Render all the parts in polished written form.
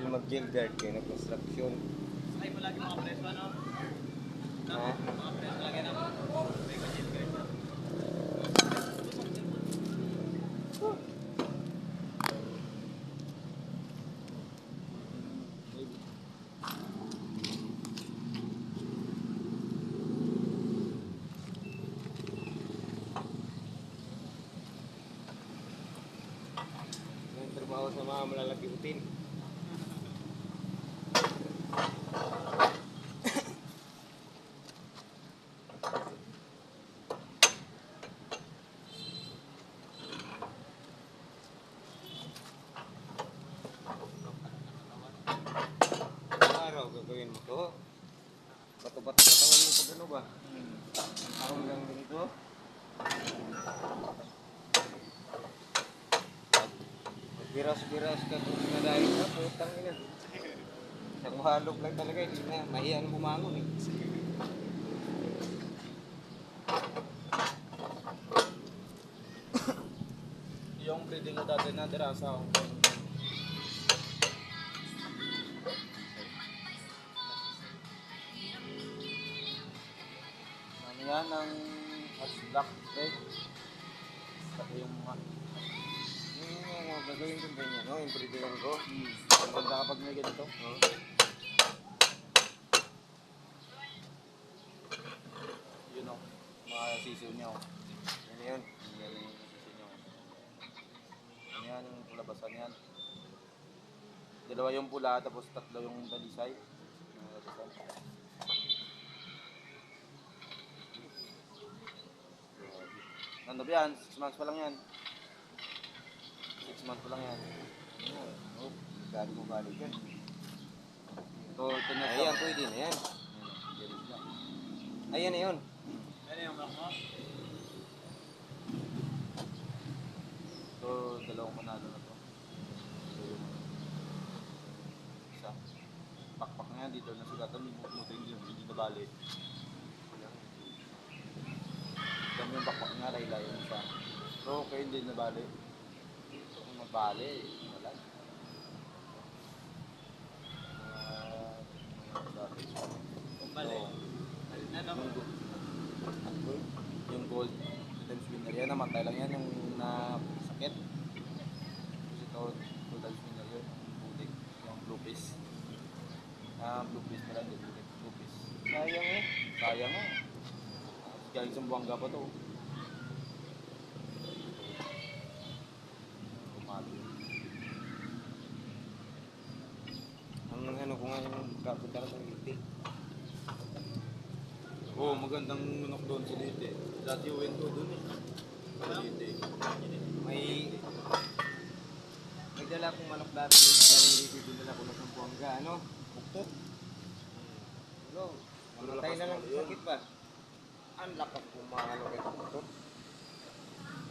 mag-jail guard kayo na construction. Ay mo lagi mga preso ano? Ha? Mga preso lagi na. May jail guard na. Yung trabaho sa mga malalaki utin. Araw gagawin mo to. Bato-bato katawan mo pag ano ba? Araw lang ganito. Biras-biras ka kung sinadahin ka, putang ina. Isang halog lang talaga, hindi na mahiyang bumangon eh. Yung breeding ko dati na dirasa ako. Ano yan ang hatch black red? Pati yung mga Yung gagawin ko ganyan, no? Yung breedingan ko. ang ganda kapag may ganito. Oh. Yun o, mga sisiw niya o. Yan yun. Yan yung sisiw niya o. Yan yung pulabasan yan. Dalawa yung pula tapos tatlo yung dalisay. Ano ba yan? 6 months pa lang yan. 6 months pa lang yan. Oh, gari mo balik yan. Ito na siya. Ayan, pwede na yan. Ayan na yun. Ano yung black mo? Ito, dalawang manalo na to. Ito yung isa. Pakpak na yan dito. Nasugatan mo hindi na bali. Dami yung pakpak nga, laylay yung isa. Pero okay, hindi na bali. Kung mabali, wala. Bali. Yung gold times winner yan, namatay lang yan yung sakit. Tapos ito, gold times winner yun, butik, yung blue fish. Blue fish pala, hindi blue fish. Sayang eh. Sayang nga. Galing sa Buanga pa to. Umalo. Ang ano ko nga yung kapunta ng Liti. Oo, magandang manok doon sa Leyte. Dati uwin ko doon eh. Sa Leyte. May dala akong manok dati. Dali dito dinala ko ng Buanga. Ano? Buktot. Ano? Mamatay na lang sa sakit ba? Ang lakas kung mga ano kay buktot.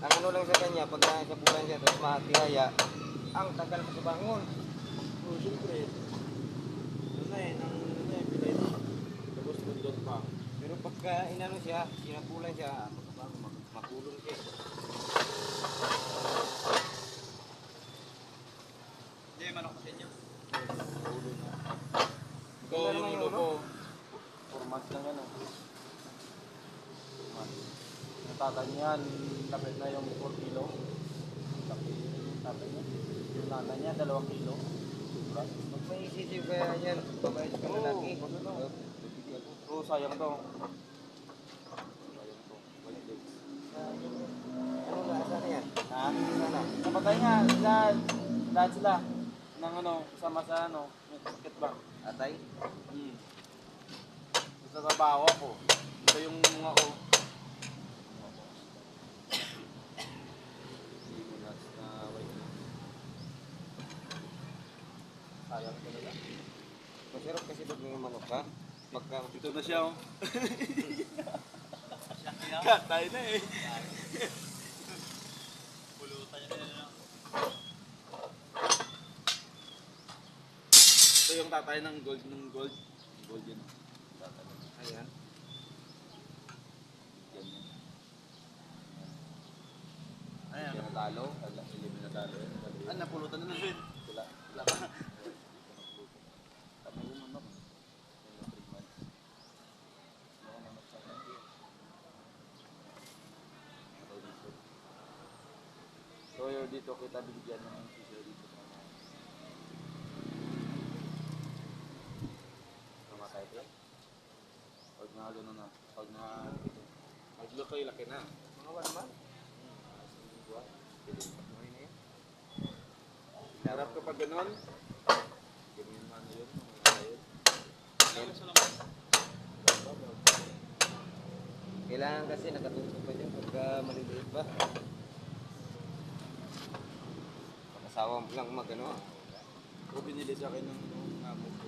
Ang ano lang sa kanya, pag nasa pulan siya, tapos mahatihaya, ang tagal ko sa bangon. Oo, siyempre. Ano na eh, pilay na. Tapos bundot pa. Pero pagka inano siya, sinapulan siya, makulong siya. Hindi, manok sa inyo. Ulo na. Ito Maganda yung naman ulo yung ko. 4 months lang yan. 4 months. Yung tatay niyan, lapit na yung 4 kilo. Laki yung tatay niya. Yung nanay niya, 2 kilo. Diba? Pag may isisiw kaya yan, babae sa lalaki. Oo, sayang to. Sayang to. White legs. Ano na, asa na yan? Ha? Sana. Napatay nga, lahat sila. Nang ano, kasama sa ano, may sakit ba? Atay? Sa trabaho ako. Ito yung mga o. Sayang talaga. Masarap kasi pag may manok ha. Pagka Ito na siya oh. Siya Katay na eh. pulutan niya na lang. Ito yung tatay ng gold. Gold yun. Tatay. ayan. Yan yan. Ayan. Yan natalo. Hindi mo natalo. Ah, napulutan na na siya. Wala pa. dito kita bibigyan ng sisiyo dito sa mga namatay din. Pag na gano'n na, pag na magluto yung laki na. Mga 1 month. Buwan. Okay na yun. Harap kapag gano'n, ganyan man yun, mga yun. Kailangan sa laman. Kailangan kasi nakatutok pa dyan pagka maliliit ba. Pag-asawa mo lang mag-ano. O binili sa akin ng amo ko.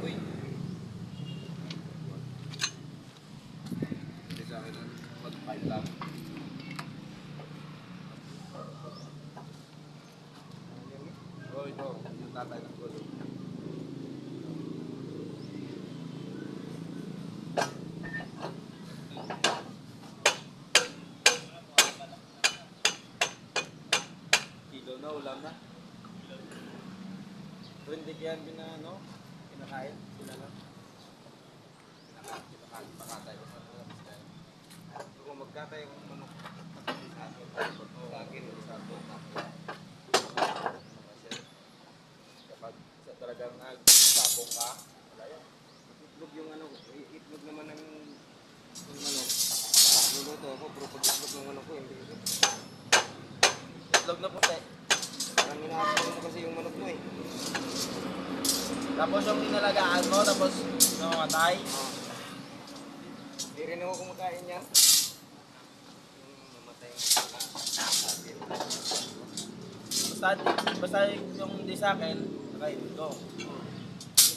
Uy, Binili sa akin ng mag-5 lang. Oh, ito, yung tatay ng gulo. Kilo na, ulam na. Pero hindi kaya ano, kinakain, sila lang. Kinakain, pakatay ko sa mga bisaya. Kung magkatay kung manok. Sa akin, sa akin. Kasi kapag sa talagang nagsabong ka, wala yan. Itlog yung ano, itlog naman ng manok. Luluto ako, pero pag itlog ng manok ko, hindi ito. Itlog na puti. Parang inaasal mo kasi yung manok mo eh. Tapos yung inalagaan mo, tapos namatay. Hindi rin ako kumakain yan. Yung namatay yung akin. Basta yung hindi sa akin, nakainin ko. Hindi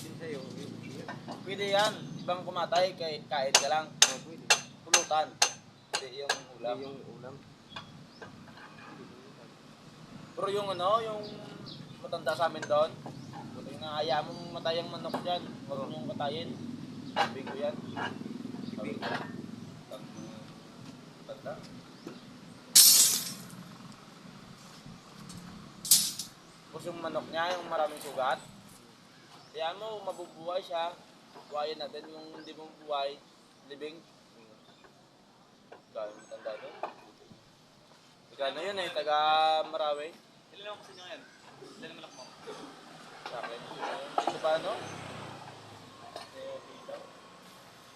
din sa'yo. Yun. Pwede yan. Ibang kumatay, kain ka lang. Oh, pwede. Pulutan. Hindi yung ulam. Hindi yung ulam. Pero yung ano, yung matanda sa amin doon, kung inaaya mo matay ang manok dyan, huwag mong katayin. Sabi ko yan. Sabi ko. Matanda. Tapos yung manok niya, yung maraming sugat, kaya mo, mabubuhay siya. Buhayin natin yung hindi mong buhay, libing. Gano'ng matanda doon. Gano'n yun eh, taga Marawi. ilan ako sa inyo ngayon? Ilan naman ako mo? Sa akin. Dito pa ano?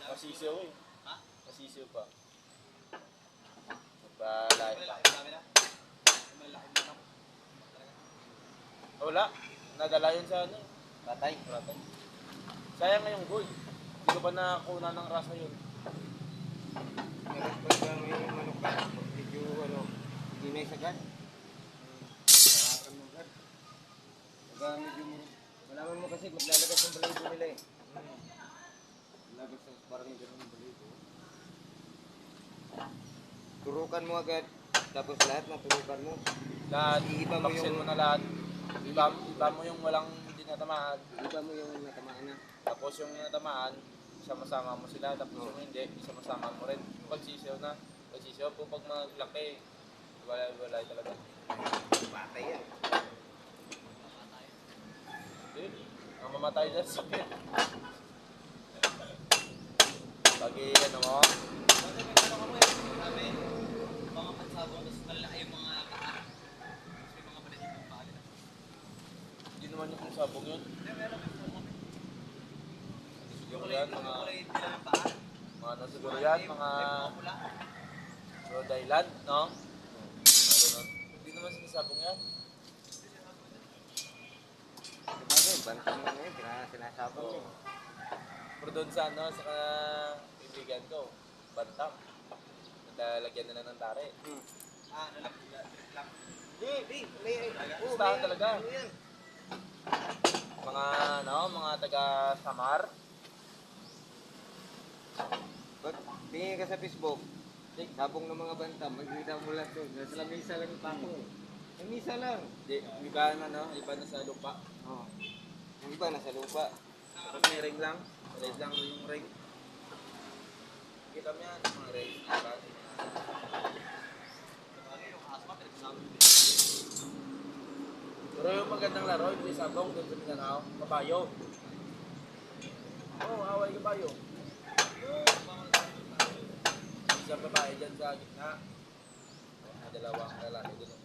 Masisiw eh. Ha? Masisiw pa. Magpalay pa. Malaki, marami na. Malaki na ako. Wala. Nadala yun sa ano. Tatay. Ratay. Sayang nga yung gold. Hindi ko pa nakakuna ng rasa yun. Pag may manok ka, medyo ano, hindi na isagat. Sarapan mo agad. Pag medyo malaman mo kasi maglalagas ng balahibo nila eh. Lagas ng parang ganun ng balahibo. Turukan mo agad. Tapos lahat na turukan mo. Lahat, Iiba mo baksin yung- mo na lahat. Iba mo yung walang hindi natamaan. Iba mo yung natamaan na. Tapos yung natamaan, sama-sama mo sila. Tapos yung hindi, sama-sama mo rin. Pagsisiyaw na. Pagsisiyaw po pag maglaki, wala talaga. Patay yan. Hindi, ang mamatay dyan sa sakit. Pagi ano mo, Dati may tanong ako eh. Sabi, mga pansabong, tapos malalaki yung mga paa. Tapos may mga balahibo yung paa nila. hindi naman yung sabong yun. Hindi, meron may pumo. Siguro yan, mga, kulay nila yung paa. mga ano siguro yan, mga May pula. Rhode Island, no? Mga ganun. Hindi naman sinasabong yan. Sabagay, bantang na yun. Sinasabang Oo. yun. Pero doon sa ano, sa kaibigan ko, bantam. Nalalagyan nila ng tare. Ah, ano lang, drip lang. Gustahan talaga. Mga ano, mga taga Samar. Pag tingin ka sa Facebook, sabong ng mga bantam, magkita mo lang doon. Nasa lamisa lang yung patong eh. Lamisa lang. Iba na ano, iba na sa lupa. Oh. Yung iba nasa lupa. Tapos may ring lang. Maliit lang yung ring. Kita mo yan, mga ring. Iba. Sabagay, yung asma, pinagsama yung Pero yung magandang laro, yung sabong doon sa Mindanao, kabayo. Oo, away kabayo. siyang babae dyan sa gitna. May dalawang lalaki doon.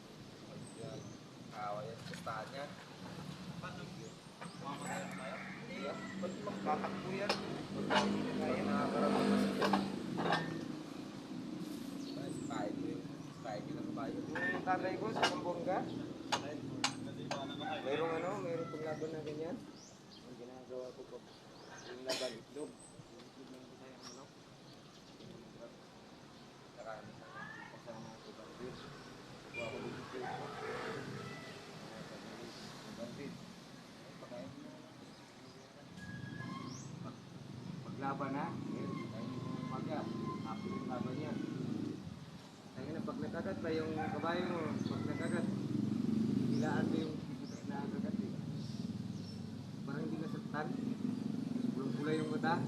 Kaaway yan. Pustahan niya. Paano? Mamamatay na tayo? Ba't magtatakbo yan? Pag nakakaroon kasi dyan. Spine ko yung spine ko ng babae. Yung tatay ko sa Pampanga, mayroong paglaban na ganyan. Ang ginagawa ko po, yung laban itlog. Yung itlog ng Bisaya ng manok. Nakarami. Kasama ko bandit. Kuha ko dito sa ito. Bandit. Pagkain mo. Paglaban na, kain mo ng umaga. Hapon yung laban yan. Pag nakagat pa yung kabayo mo, pag nakagat, hilaan mo yung nakagat eh. Parang hindi nasaktan. Pulang-pulay yung mata.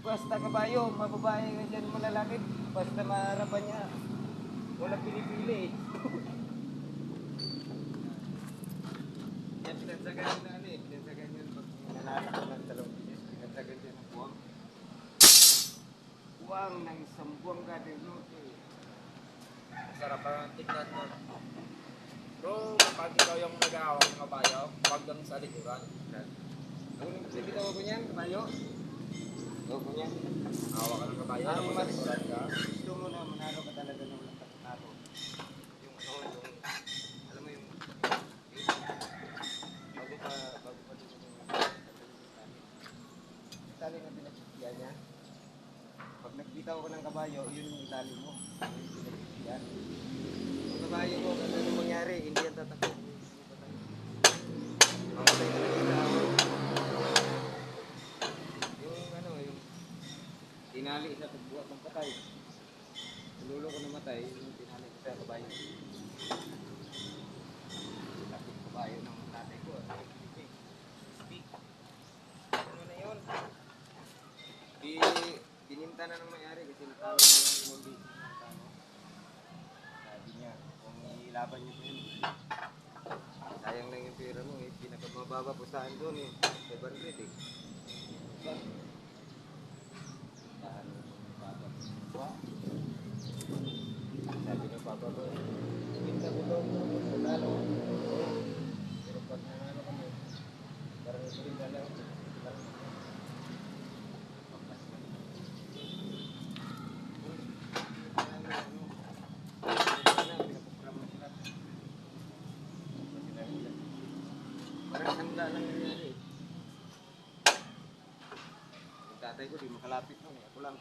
Basta kabayo, mababae ka dyan malalaki. Basta maharapan niya. Walang pinipili eh. Yan, pinagsagan na ano eh. Pinagsagan yun pag nanalak ko ng talong pinis. Pinagsagan yun ng buwang. Buwang ng isang buwang gading luto eh. Sarap ang tignan nun. Bro, pag ikaw yung nag-aawak ng kabayo, huwag kang sa likuran. Ako nang bibitaw ko niyan, kabayo. Ako ko niyan. Awa ka ng kabayo, Ang huwag mas sa likuran ka. gusto mo na manalo ka talaga ng walang katatalo. Yung alam mo yung, bago pa dito yung tali na pinagsisiyan niya. Pag nagbitaw ko ng kabayo, yun yung itali mo. Yun yung pinagsisiyan. Yung kabayo mo, ano yung mangyari, hindi yan tatakbo. Mamatay ka lang yung tao. Yung tinali sa pagbuhat ng patay. Lulo ko namatay, yung tinali ko sa kabayo. Tapos kabayo ng tatay ko. Speak. Ano na yun? Bininta na ng may-ari kasi natalo na lang yung business ng tao. Sabi niya, kung ilaban niyo po yun, sayang lang yung pera mo eh. Pinakamababa po saan doon eh. 500 eh. Diba? Tahan mo yung papa. Wow. Sabi ng papa ko, ibinta ko doon kung natalo. Pero pag nanalo kami, parang ito rin na lang. Parang handa lang nangyari. Yung tatay ko di makalapit nun eh. Ako lang.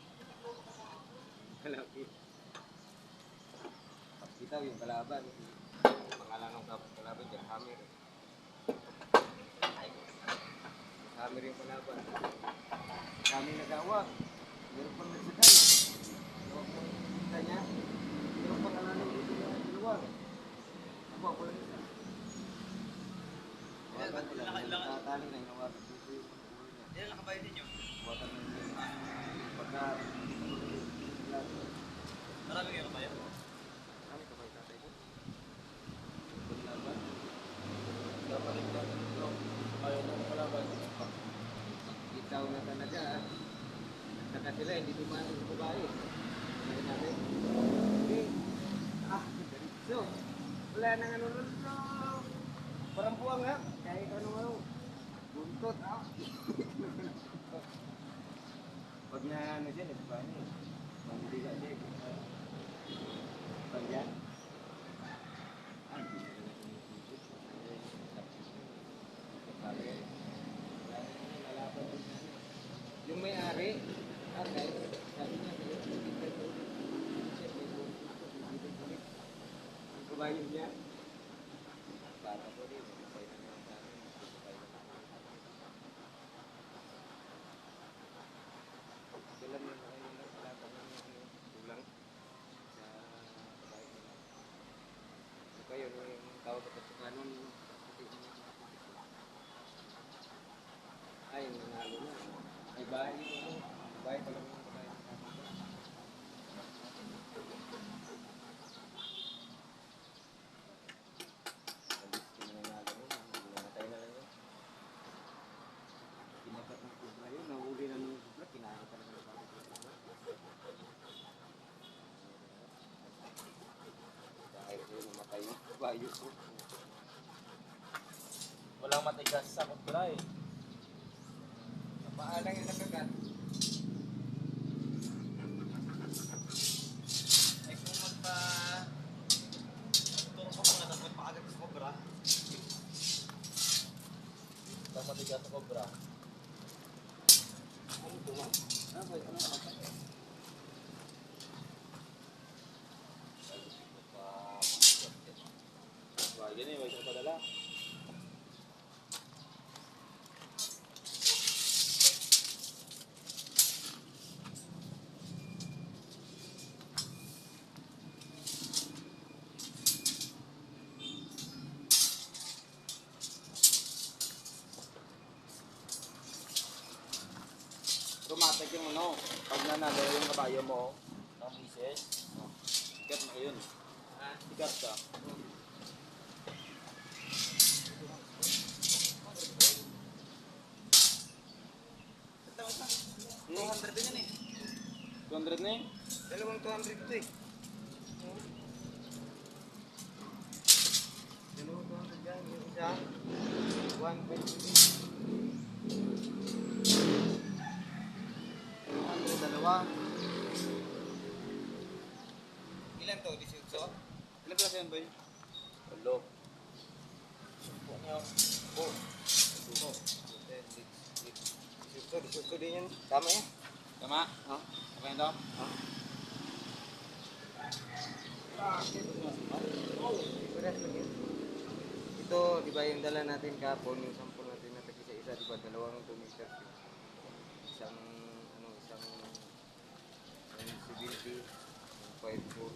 Makalapit. Pagkitaw yung kalaban. Pangalan ng kalaban dyan, Hammer. Hammer yung kalaban. Kami nagawa. Meron pang nagsakay. Meron pang kita niya. Meron pang alalang dito na dalawa. Ako lang isa. Buwatan ko lang. Nakatali na inawakan dito yung ulo niya. Ilan nakabayad ninyo? Buwatan mo yun. Pagka... Marami kayo kabayo? Kami kabay tatay ko. Paglaban. Dapat rin ka ng bro. Ayaw na malaban. Ikaw na talaga. Saka sila hindi dumano sa babae. Sabi natin. Okay. So, wala nang ano nun. Parang buwang ha. Kahit ano. Buntot ha. Pag na ano siya, nagpapani. Mandiga siya. Pag yan. Hindi na sinisisip. Yung may-ari, okay, sabi niya, yung kabayo niya, bata ko rin, sabay na naman sa akin, sabay na naman. Kailan yun, ayun lang, kalaban ng tulang sa kabayo nila. So kayo, yung tawag ko sa kanon, ay, nanalo na. Ay, bahay yung ano, bahay pa lang yung kabayo ng kapatid ko. Alis ko na nanalo nun, namatay na lang yun. Pinagat ng kubra yun, nahuli na ng kubra, kinain talaga ng kapatid ko. kabayo po. Walang matigas sa cobra eh. Paalang yung nakagat. Ay kung turo ko mga dapat paagad sa cobra. Walang matigas sa cobra. Ano ito man? Ano kapatid? Wah, gini, wag ka padala. Automatic yung ano, pag nanalo yung kabayo mo ng pieces, sikat na yun. Sikat ka. Ito. 200 din yan eh. 200 na eh. Dalawang 200 ito eh. Dalawang 200 yan. Yung isa, 120. 200, dalawa. Ilan to? 18? Ilan pala siya yan, boy? Walo. Sumpo niyo. Oh. 18 din yan. Tama yan. Tama? Ha? Okay na to? Pares lang yun. Ito, di ba yung dala natin kahapon, yung sample natin na tag-isa-isa, di ba? Dalawang 2 meters yun. Isang, ano, isang 70, 5, yun,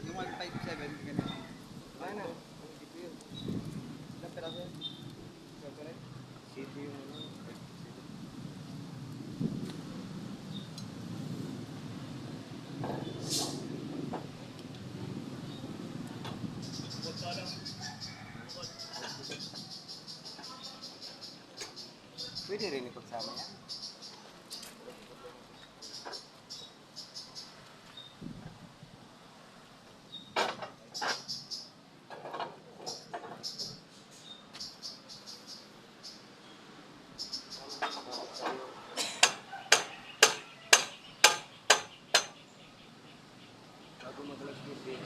Yung 157, ganun. Ano? Ano dito yun? Ilan piraso yan? Isa pa rin? City yung ano, 5, Pwede rin ipagsama yan. Bago mag-alas 10,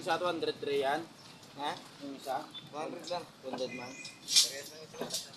isa 203 yan. Ha? Yung isa. 100 lang. 200 man. Parehas lang yung sila.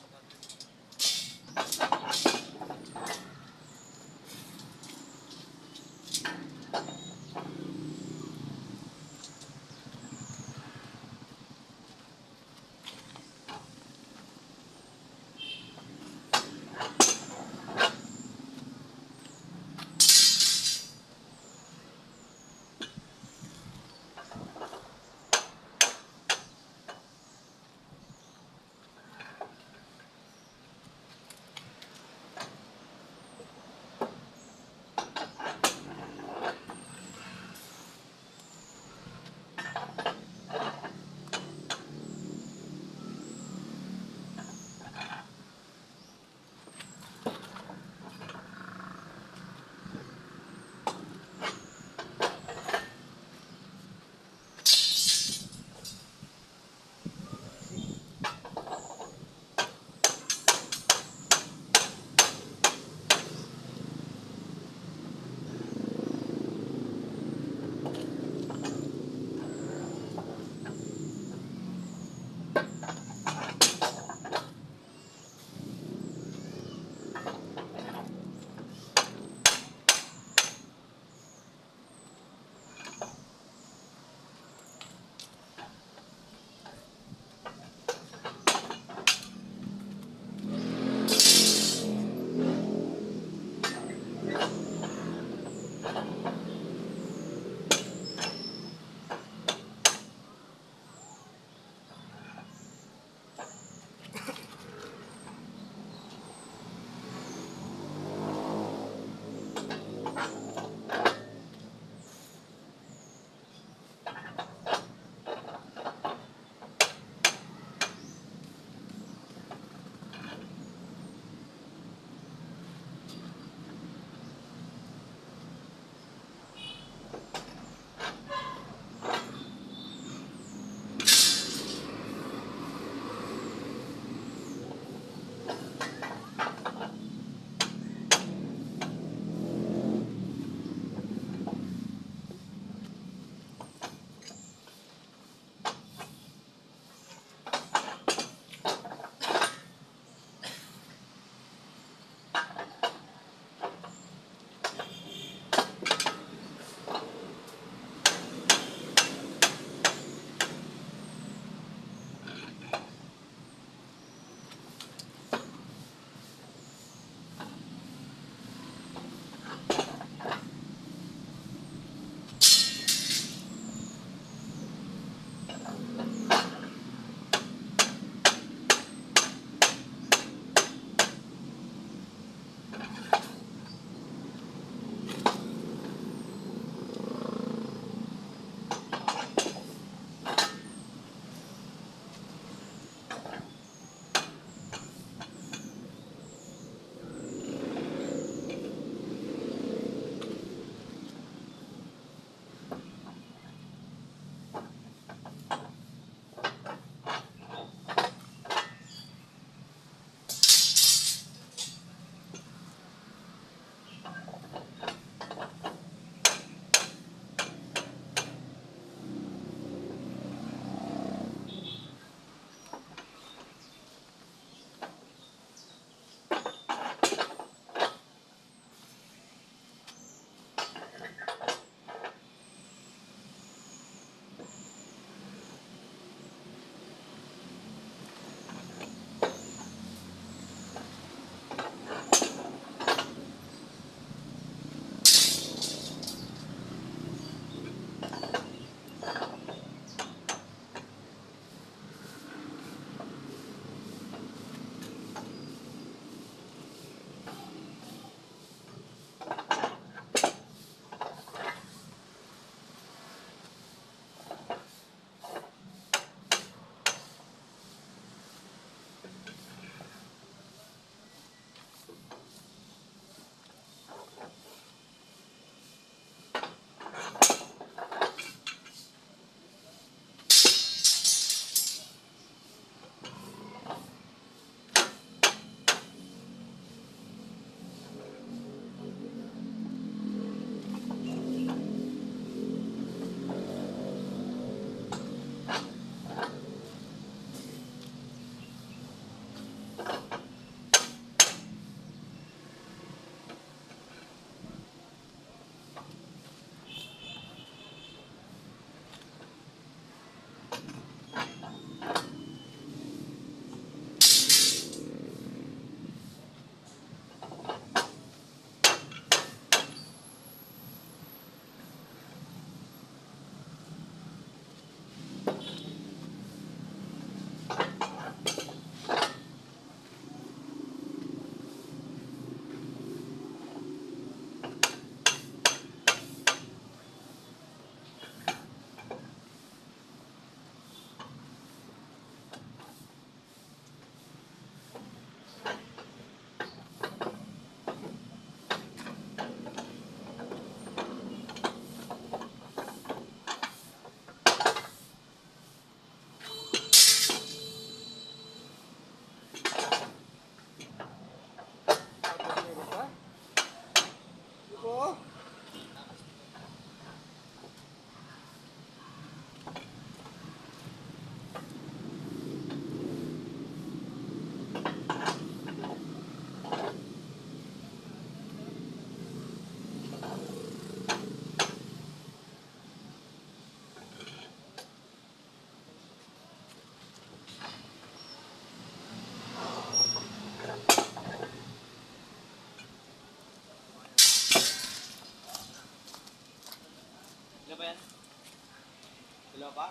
ba?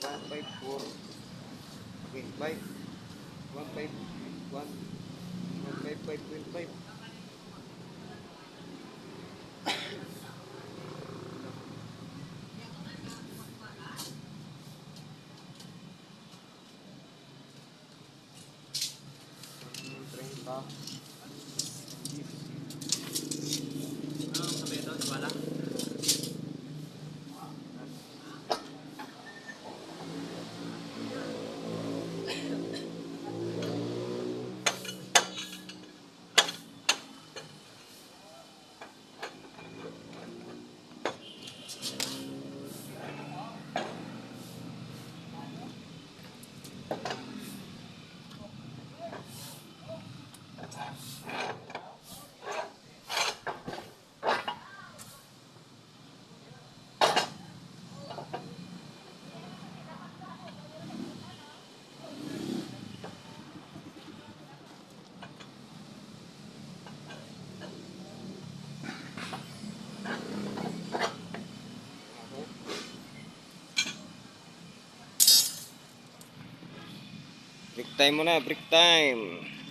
One five four. Wait, five. 151. 155.5. Treinta. Anong sabihin doon? Wala? Break time muna, break time.